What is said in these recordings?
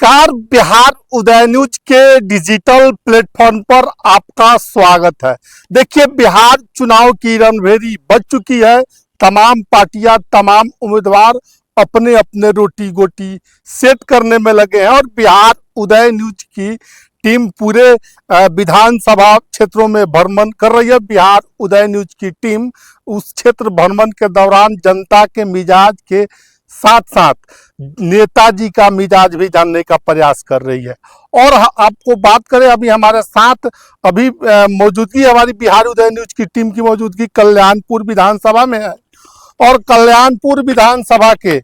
नमस्कार, बिहार उदय न्यूज के digital platform पर आपका स्वागत है। देखिए, बिहार चुनाव की रणभेरी बज चुकी है। तमाम पार्टियां, तमाम उम्मीदवार अपने अपने रोटी गोटी सेट करने में लगे हैं और बिहार उदय न्यूज की टीम पूरे विधानसभा क्षेत्रों में भ्रमण कर रही है। बिहार उदय न्यूज की टीम उस क्षेत्र भ्रमण के दौरान जनता के मिजाज के साथ साथ नेताजी का मिजाज भी जानने का प्रयास कर रही है। और आपको बात करें, अभी हमारे साथ मौजूदगी हमारी बिहार उदय न्यूज की टीम की मौजूदगी कल्याणपुर विधानसभा में है और कल्याणपुर विधानसभा के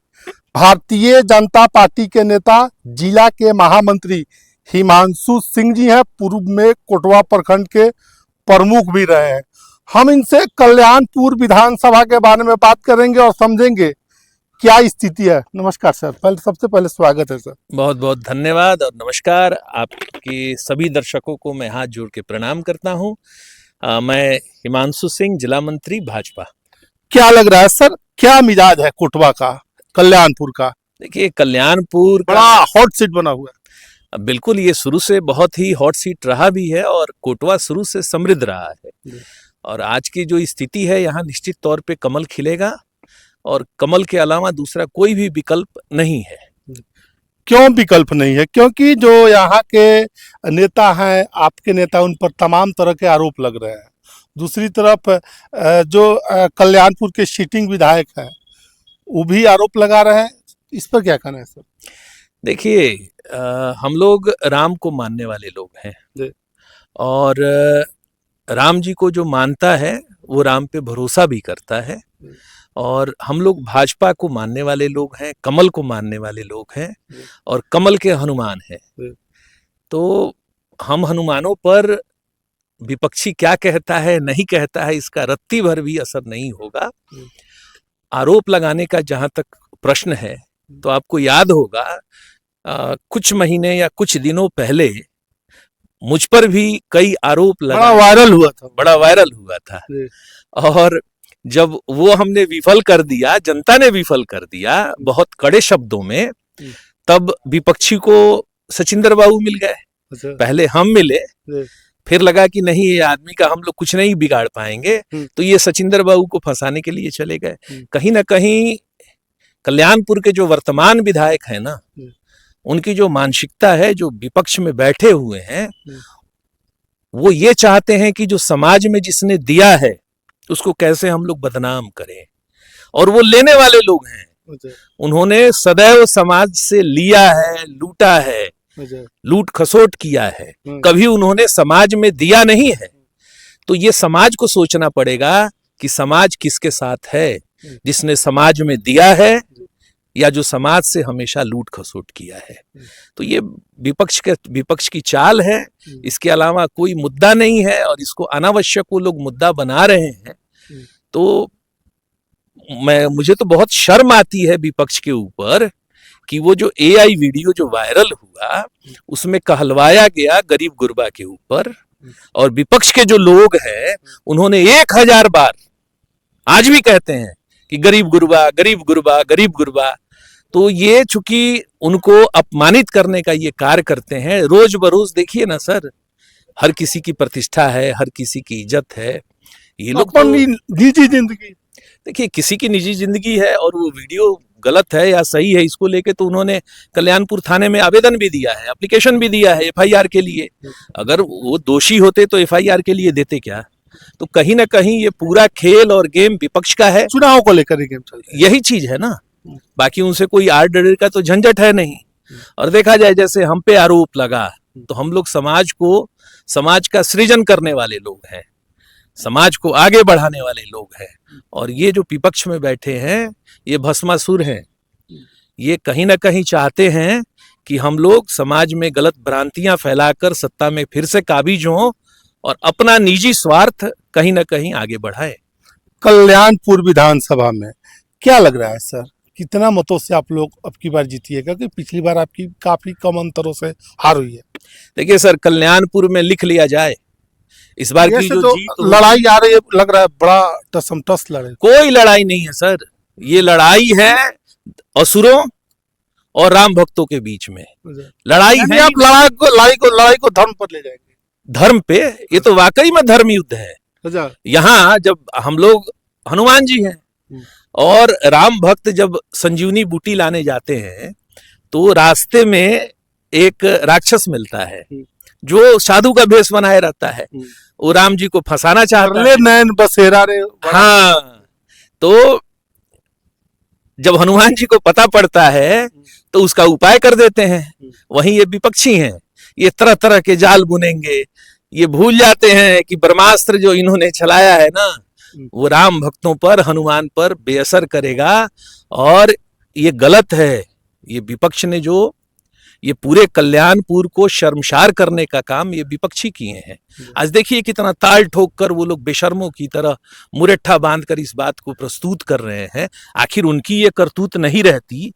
भारतीय जनता पार्टी के नेता, जिला के महामंत्री हिमांशु सिंह जी हैं। पूर्व में कोटवा प्रखंड के प्रमुख भी रहे हैं। हम इनसे कल्याणपुर विधानसभा के बारे में बात करेंगे और समझेंगे क्या स्थिति है। नमस्कार सर, सबसे पहले स्वागत है सर। बहुत बहुत धन्यवाद और नमस्कार। आपके सभी दर्शकों को मैं हाथ जोड़ के प्रणाम करता हूं। मैं हिमांशु सिंह, जिला मंत्री भाजपा। क्या लग रहा है सर, क्या मिजाज है कोटवा का, कल्याणपुर का? देखिए, कल्याणपुर बड़ा हॉट सीट बना हुआ है। बिल्कुल, ये शुरू से बहुत ही हॉट सीट रहा भी है और कोटवा शुरू से समृद्ध रहा है। और आज की जो स्थिति है, यहाँ निश्चित तौर पे कमल खिलेगा और कमल के अलावा दूसरा कोई भी विकल्प नहीं है। क्यों विकल्प नहीं है? क्योंकि जो यहाँ के नेता हैं, आपके नेता, उन पर तमाम तरह के आरोप लग रहे हैं। दूसरी तरफ जो कल्याणपुर के सिटिंग विधायक हैं, वो भी आरोप लगा रहे हैं। इस पर क्या कहना है सर? देखिए, हम लोग राम को मानने वाले लोग हैं और राम जी को जो मानता है वो राम पे भरोसा भी करता है। और हम लोग भाजपा को मानने वाले लोग हैं, कमल को मानने वाले लोग हैं और कमल के हनुमान हैं। तो हम हनुमानों पर विपक्षी क्या कहता है, नहीं कहता है, इसका रत्ती भर भी असर नहीं होगा। आरोप लगाने का जहां तक प्रश्न है, तो आपको याद होगा कुछ महीने या कुछ दिनों पहले मुझ पर भी कई आरोप बड़ा वायरल हुआ था। और जब वो हमने विफल कर दिया, जनता ने विफल कर दिया बहुत कड़े शब्दों में, तब विपक्षी को सचिंदर बाबू मिल गए। पहले हम मिले, फिर लगा कि नहीं, ये आदमी का हम लोग कुछ नहीं बिगाड़ पाएंगे, तो ये सचिंदर बाबू को फंसाने के लिए चले गए। कहीं ना कहीं कल्याणपुर के जो वर्तमान विधायक है ना, उनकी जो मानसिकता है, जो विपक्ष में बैठे हुए हैं, वो ये चाहते हैं कि जो समाज में जिसने दिया है उसको कैसे हम लोग बदनाम करें। और वो लेने वाले लोग हैं। उन्होंने सदैव समाज से लिया है, लूटा है, लूट खसोट किया है, कभी उन्होंने समाज में दिया नहीं है। तो ये समाज को सोचना पड़ेगा कि समाज किसके साथ है, जिसने समाज में दिया है या जो समाज से हमेशा लूट खसोट किया है। तो ये विपक्ष की चाल है। इसके अलावा कोई मुद्दा नहीं है और इसको अनावश्यक वो लोग मुद्दा बना रहे हैं। तो मुझे तो बहुत शर्म आती है विपक्ष के ऊपर कि वो जो AI वीडियो जो वायरल हुआ, उसमें कहलवाया गया गरीब गुरबा के ऊपर, और विपक्ष के जो लोग हैं उन्होंने 1000 बार आज भी कहते हैं कि गरीब गुरबा, गरीब गुरबा, गरीब गुरबा। तो ये चूंकि उनको अपमानित करने का ये कार्य करते हैं रोज बरोज। देखिए ना सर, हर किसी की प्रतिष्ठा है, हर किसी की इज्जत है। ये लोग तो निजी जिंदगी, देखिए, किसी की निजी जिंदगी है और वो वीडियो गलत है या सही है, इसको लेके तो उन्होंने कल्याणपुर थाने में आवेदन भी दिया है, एप्लीकेशन भी दिया है FIR के लिए। अगर वो दोषी होते तो FIR के लिए देते क्या? तो कहीं ना कहीं ये पूरा खेल और गेम विपक्ष का है। चुनाव को लेकर गेम चल रहा है, यही चीज है ना। बाकी उनसे कोई आर्डर का तो झंझट है नहीं। और देखा जाए, जैसे हम पे आरोप लगा, तो हम लोग समाज का सृजन करने वाले लोग हैं, समाज को आगे बढ़ाने वाले लोग हैं। और ये जो विपक्ष में बैठे हैं, ये भस्मासुर हैं। ये कहीं ना कहीं चाहते हैं कि हम लोग समाज में गलत भ्रांतियां फैलाकर सत्ता में फिर से काबिज हों और अपना निजी स्वार्थ कहीं ना कहीं आगे बढ़ाए। कल्याणपुर विधानसभा में क्या लग रहा है सर, कितना मतों से आप लोग अब की बार जीतिएगा? क्योंकि पिछली बार आपकी काफी कम अंतरों से हार हुई है। देखिए सर, कल्याणपुर में लिख लिया जाए, इस बार की जो जीत, लड़ाई आ रही है, लग रहा है बड़ा टसमटस लड़ाई। कोई लड़ाई नहीं है सर, ये लड़ाई है असुरों और राम भक्तों के बीच में लड़ाई यानी है। आप लड़ाई को धर्म पर ले जाएंगे। धर्म पे, ये तो वाकई में धर्म युद्ध है। अच्छा। यहाँ जब हम लोग, हनुमान जी हैं और राम भक्त जब संजीवनी बूटी लाने जाते हैं तो रास्ते में एक राक्षस मिलता है जो साधु का भेष बनाए रहता है। वो राम जी को फंसाना चाहता है। नैन बसेरा रे। हाँ, तो जब हनुमान जी को पता पड़ता है तो उसका उपाय कर देते हैं। वहीं ये विपक्षी हैं, ये तरह तरह के जाल बुनेंगे। ये भूल जाते हैं कि ब्रह्मास्त्र जो इन्होंने चलाया है ना, वो राम भक्तों पर, हनुमान पर बेअसर करेगा। और ये गलत है। ये विपक्ष ने जो ये पूरे कल्याणपुर को शर्मसार करने का काम ये विपक्षी किए हैं। आज देखिए कितना ताल ठोक कर वो लोग बेशर्मों की तरह मुरेठा बांधकर इस बात को प्रस्तुत कर रहे हैं। आखिर उनकी ये करतूत नहीं रहती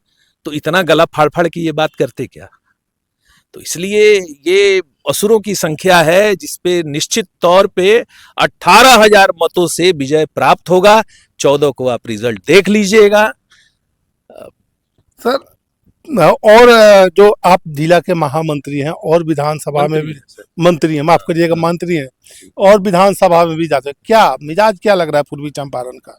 तो इतना गला फाड़ फाड़ के ये बात करते क्या? तो इसलिए ये असुरों की संख्या है जिसपे निश्चित तौर पे 18,000 मतों से विजय प्राप्त होगा। 14 को आप रिजल्ट देख लीजिएगा। सर, और जो आप जिला के महामंत्री हैं और विधानसभा में भी मंत्री हैं, माफ करिएगा मंत्री हैं, और विधानसभा में भी जाते हैं, क्या मिजाज क्या लग रहा है पूर्वी चंपारण का?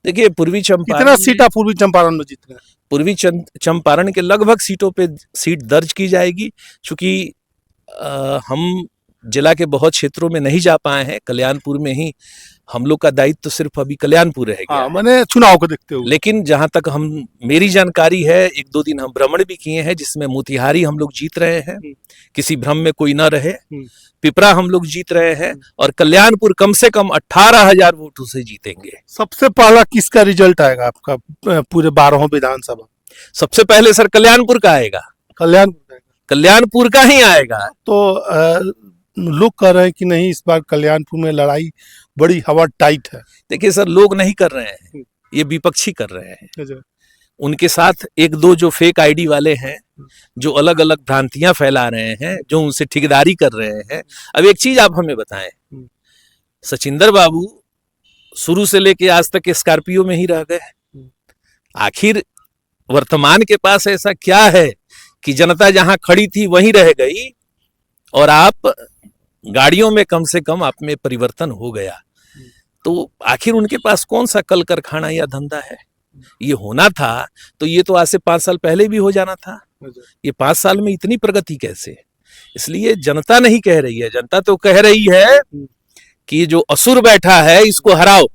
देखिए, पूर्वी कितना चंपारण सीट आप पूर्वी चंपारण में जीत रहे हैं? पूर्वी चंपारण के लगभग सीटों पे सीट दर्ज की जाएगी। चूंकि हम जिला के बहुत क्षेत्रों में नहीं जा पाए हैं, कल्याणपुर में ही हम लोग का दायित्व तो सिर्फ अभी कल्याणपुर रह गया। मैंने चुनाव को देखते हुए, लेकिन जहां तक मेरी जानकारी है, 1-2 दिन हम भ्रमण भी किए हैं जिसमें मोतिहारी हम लोग जीत रहे हैं, किसी भ्रम में कोई ना रहे। पिपरा हम लोग जीत रहे हैं और कल्याणपुर कम से कम 18,000 वोटों से जीतेंगे। सबसे पहला किसका रिजल्ट आएगा आपका पूरे 12 विधानसभा? सबसे पहले सर कल्याणपुर का आएगा। कल्याणपुर का ही आएगा। तो लोग कह रहे हैं कि नहीं, इस बार कल्याणपुर में लड़ाई बड़ी हवा टाइट है। देखिए सर, लोग नहीं कर रहे हैं, ये विपक्षी कर रहे हैं। उनके साथ 1-2 जो फेक आईडी वाले हैं, जो अलग अलग भ्रांतियां फैला रहे हैं, जो उनसे ठेकेदारी कर रहे हैं। अब एक चीज आप हमें बताएं, सचिंदर बाबू शुरू से लेके आज तक स्कॉर्पियो में ही रह गए। आखिर वर्तमान के पास ऐसा क्या है कि जनता जहां खड़ी थी वहीं रह गई और आप गाड़ियों में कम से कम आप में परिवर्तन हो गया? तो आखिर उनके पास कौन सा कल कारखाना या धंधा है? ये होना था तो ये तो आज से 5 साल पहले भी हो जाना था। ये 5 साल में इतनी प्रगति कैसे? इसलिए जनता नहीं कह रही है, जनता तो कह रही है कि जो असुर बैठा है इसको हराओ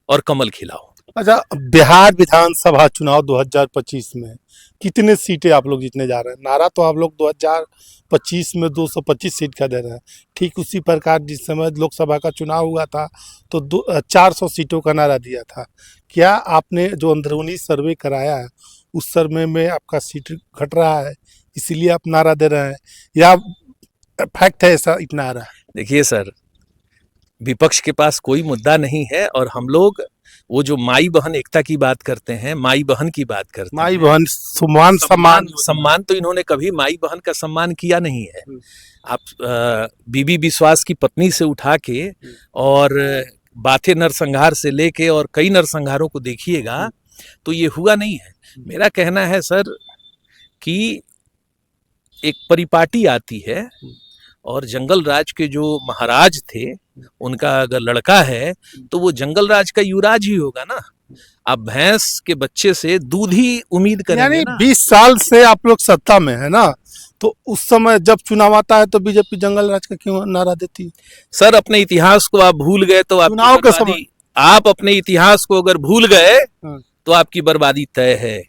और कमल खिलाओ। अच्छा, बिहार विधानसभा चुनाव 2025 में कितने सीटें आप लोग जीतने जा रहे हैं? नारा तो आप लोग 2025 में 225 सीट का दे रहे हैं। ठीक उसी प्रकार जिस समय लोकसभा का चुनाव हुआ था तो 400 सीटों का नारा दिया था। क्या आपने जो अंदरूनी सर्वे कराया है उस सर्वे में आपका सीट घट रहा है इसीलिए आप नारा दे रहे हैं, या फैक्ट है ऐसा इतना आ रहा है? देखिए सर, विपक्ष के पास कोई मुद्दा नहीं है और हम लोग वो जो माई बहन एकता की बात करते हैं, माई बहन की बात करते हैं। माई बहन सम्मान तो इन्होंने कभी माई बहन का सम्मान किया नहीं है। आप बीबी विश्वास की पत्नी से उठा के और बाथे नरसंहार से लेके और कई नरसंहारों को देखिएगा तो ये हुआ नहीं है। मेरा कहना है सर कि एक परिपाटी आती है और जंगल राज के जो महाराज थे उनका अगर लड़का है तो वो जंगल राज का युवराज ही होगा ना। आप भैंस के बच्चे से दूध ही उम्मीद करेंगे यानी ना। 20 साल से आप लोग सत्ता में है ना, तो उस समय जब चुनाव आता है तो बीजेपी जंगल राज का क्यों नारा देती है? सर, अपने इतिहास को आप भूल गए तो चुनाव के समय आप अपने इतिहास को अगर भूल गए तो आपकी बर्बादी तय है।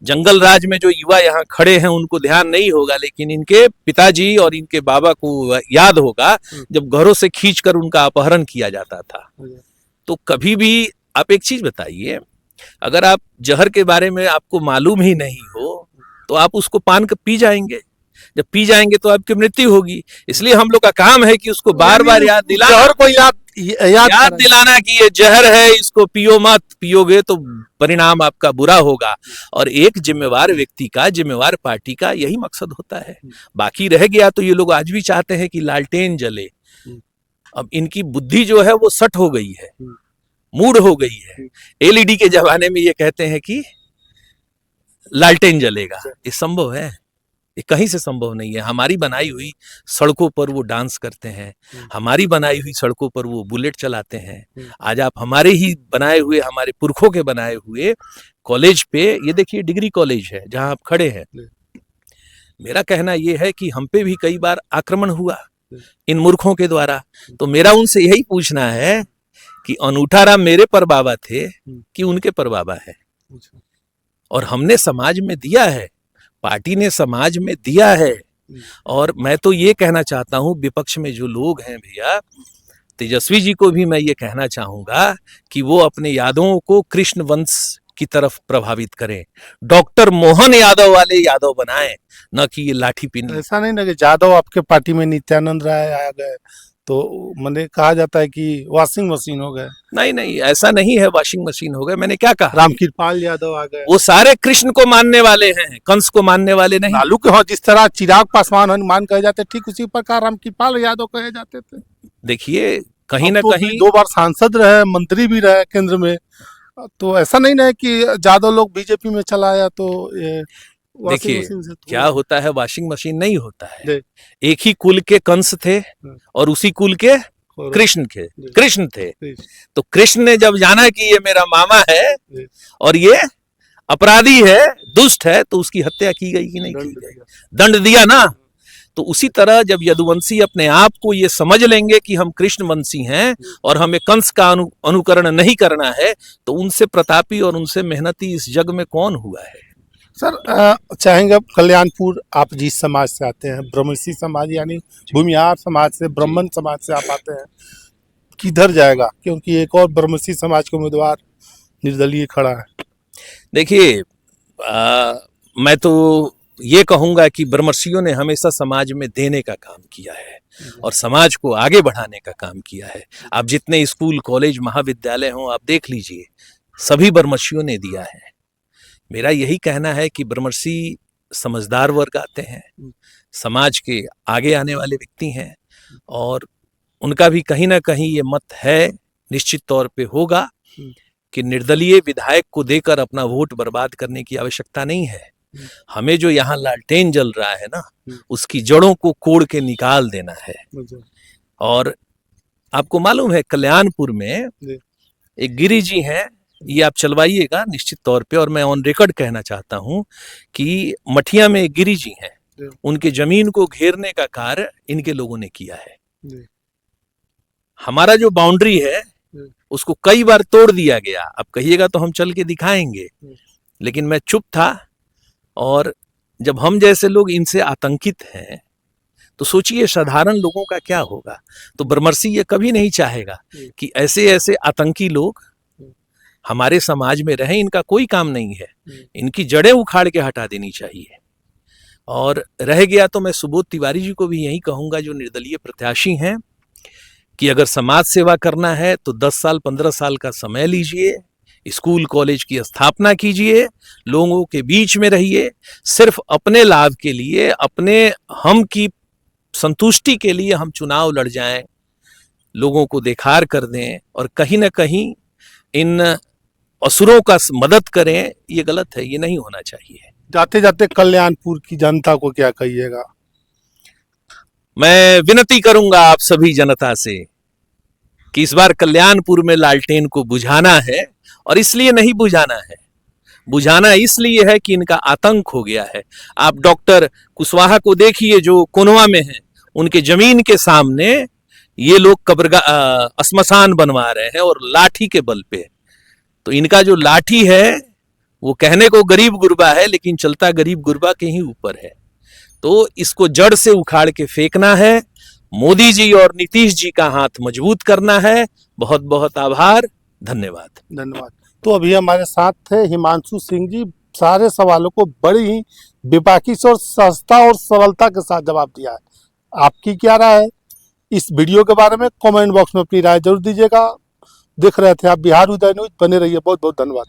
जंगल राज में जो युवा यहाँ खड़े हैं उनको ध्यान नहीं होगा, लेकिन इनके पिताजी और इनके बाबा को याद होगा जब घरों से खींचकर उनका अपहरण किया जाता था। तो कभी भी आप एक चीज बताइए, अगर आप जहर के बारे में आपको मालूम ही नहीं हो तो आप उसको पान कर पी जाएंगे। जब पी जाएंगे तो आपकी मृत्यु होगी। इसलिए हम लोग का काम है कि उसको बार बार याद दिलाना कि ये जहर है, इसको पियो मत, पियोगे तो परिणाम आपका बुरा होगा। और एक जिम्मेवार व्यक्ति का, जिम्मेवार पार्टी का यही मकसद होता है। बाकी रह गया तो ये लोग आज भी चाहते हैं कि लालटेन जले। अब इनकी बुद्धि जो है वो सट हो गई है, मूड हो गई है। एलईडी के जमाने में ये कहते हैं कि लालटेन जलेगा, ये संभव है? ये कहीं से संभव नहीं है। हमारी बनाई हुई सड़कों पर वो डांस करते हैं, हमारी बनाई हुई सड़कों पर वो बुलेट चलाते हैं। आज आप हमारे ही बनाए हुए, हमारे पुरखों के बनाए हुए कॉलेज पे, ये देखिए डिग्री कॉलेज है जहां आप खड़े हैं। मेरा कहना ये है कि हम पे भी कई बार आक्रमण हुआ इन मूर्खों के द्वारा। तो मेरा उनसे यही पूछना है कि अनूठा राम मेरे परबाबा थे कि उनके परबाबा है? और हमने समाज में दिया है, पार्टी ने समाज में दिया है। और मैं तो ये कहना चाहता हूं, विपक्ष में जो लोग हैं भैया, तेजस्वी जी को भी मैं ये कहना चाहूंगा कि वो अपने यादवों को कृष्ण वंश की तरफ प्रभावित करें, डॉक्टर मोहन यादव वाले यादव बनाएं, न कि ये लाठी पिन। ऐसा नहीं ना कि यादव आपके पार्टी में नित्यानंद राय आ गए तो मैंने कहा जाता है कि वॉशिंग मशीन हो गए। नहीं नहीं, ऐसा नहीं है वॉशिंग मशीन हो गए। मैंने क्या कहा? रामकृपाल यादव आ गए। वो सारे कृष्ण को मानने वाले हैं, कंस को मानने वाले नहीं। लालू के हाँ, जिस तरह चिराग पासवान हनुमान कहे जाते, ठीक उसी प्रकार रामकृपाल यादव कहे जाते थे। देखिए कहीं ना तो कहीं 2 बार सांसद रहे, मंत्री भी रहे केंद्र में। तो ऐसा नहीं ना है कि यादव लोग बीजेपी में चला आया तो ये वॉशिंग देखिए मशीन से तो क्या होता है, वॉशिंग मशीन नहीं होता है। जी। एक ही कुल के कंस थे और उसी कुल के और कृष्ण थे, जी। कृष्ण थे। जी। तो कृष्ण ने जब जाना कि ये मेरा मामा है जी। और ये अपराधी है, दुष्ट है, तो उसकी हत्या की गई कि नहीं की गई? दंड दिया ना। तो उसी तरह जब यदुवंशी अपने आप को ये समझ लेंगे कि हम कृष्ण वंशी हैं और हमें कंस का अनुकरण नहीं करना है, तो उनसे प्रतापी और उनसे मेहनती इस जग में कौन हुआ है? सर चाहेंगे अब कल्याणपुर, आप जिस समाज से आते हैं, ब्रह्मसी समाज यानी भूमिहार समाज से, ब्राह्मण समाज से आप आते हैं, किधर जाएगा? क्योंकि एक और ब्रह्मसी समाज के उम्मीदवार निर्दलीय खड़ा है। देखिए मैं तो ये कहूंगा कि ब्रह्मर्षियों ने हमेशा समाज में देने का काम किया है और समाज को आगे बढ़ाने का काम किया है। आप जितने स्कूल, कॉलेज, महाविद्यालय हों, आप देख लीजिए, सभी ब्रह्मर्षियों ने दिया है। मेरा यही कहना है कि ब्रह्मर्षि समझदार वर्ग आते हैं, समाज के आगे आने वाले व्यक्ति हैं और उनका भी कहीं ना कहीं ये मत है, निश्चित तौर पे होगा कि निर्दलीय विधायक को देकर अपना वोट बर्बाद करने की आवश्यकता नहीं है। हमें जो यहाँ लालटेन जल रहा है ना, उसकी जड़ों को कोड़ के निकाल देना है। और आपको मालूम है कल्याणपुर में एक गिरी जी हैं, ये आप चलवाइएगा निश्चित तौर पे। और मैं ऑन रिकॉर्ड कहना चाहता हूं कि मठिया में एक गिरी जी हैं, उनके जमीन को घेरने का कार्य इनके लोगों ने किया है। हमारा जो बाउंड्री है उसको कई बार तोड़ दिया गया। अब कहिएगा तो हम चल के दिखाएंगे, लेकिन मैं चुप था। और जब हम जैसे लोग इनसे आतंकित हैं तो सोचिए साधारण लोगों का क्या होगा। तो ब्रह्मर्षि ये कभी नहीं चाहेगा कि ऐसे ऐसे आतंकी लोग हमारे समाज में रहें। इनका कोई काम नहीं है, इनकी जड़ें उखाड़ के हटा देनी चाहिए। और रह गया तो मैं सुबोध तिवारी जी को भी यही कहूंगा, जो निर्दलीय प्रत्याशी हैं, कि अगर समाज सेवा करना है तो 10 साल 15 साल का समय लीजिए, स्कूल कॉलेज की स्थापना कीजिए, लोगों के बीच में रहिए। सिर्फ अपने लाभ के लिए, अपने हम की संतुष्टि के लिए हम चुनाव लड़ जाएं, लोगों को देखार कर दें और कहीं ना कहीं इन असुरों का मदद करें, ये गलत है, ये नहीं होना चाहिए। जाते जाते कल्याणपुर की जनता को क्या कहिएगा? मैं विनती करूंगा आप सभी जनता से कि इस बार कल्याणपुर में लालटेन को बुझाना है। और इसलिए नहीं बुझाना है, बुझाना इसलिए है कि इनका आतंक हो गया है। आप डॉक्टर कुशवाहा को देखिए जो कोनवा में है, उनके जमीन के सामने ये लोग कब्रगाह श्मशान बनवा रहे हैं और लाठी के बल पे। तो इनका जो लाठी है वो कहने को गरीब गुरबा है, लेकिन चलता गरीब गुरबा के ही ऊपर है। तो इसको जड़ से उखाड़ के फेंकना है। मोदी जी और नीतीश जी का हाथ मजबूत करना है। बहुत बहुत आभार, धन्यवाद। धन्यवाद। तो अभी हमारे साथ थे हिमांशु सिंह जी, सारे सवालों को बड़ी ही बेबाकी से और सहजता और सरलता के साथ जवाब दिया है। आपकी क्या राय है इस वीडियो के बारे में? कमेंट बॉक्स में अपनी राय जरूर दीजिएगा। देख रहे थे आप बिहार उदय न्यूज, बने रहिए। बहुत बहुत धन्यवाद।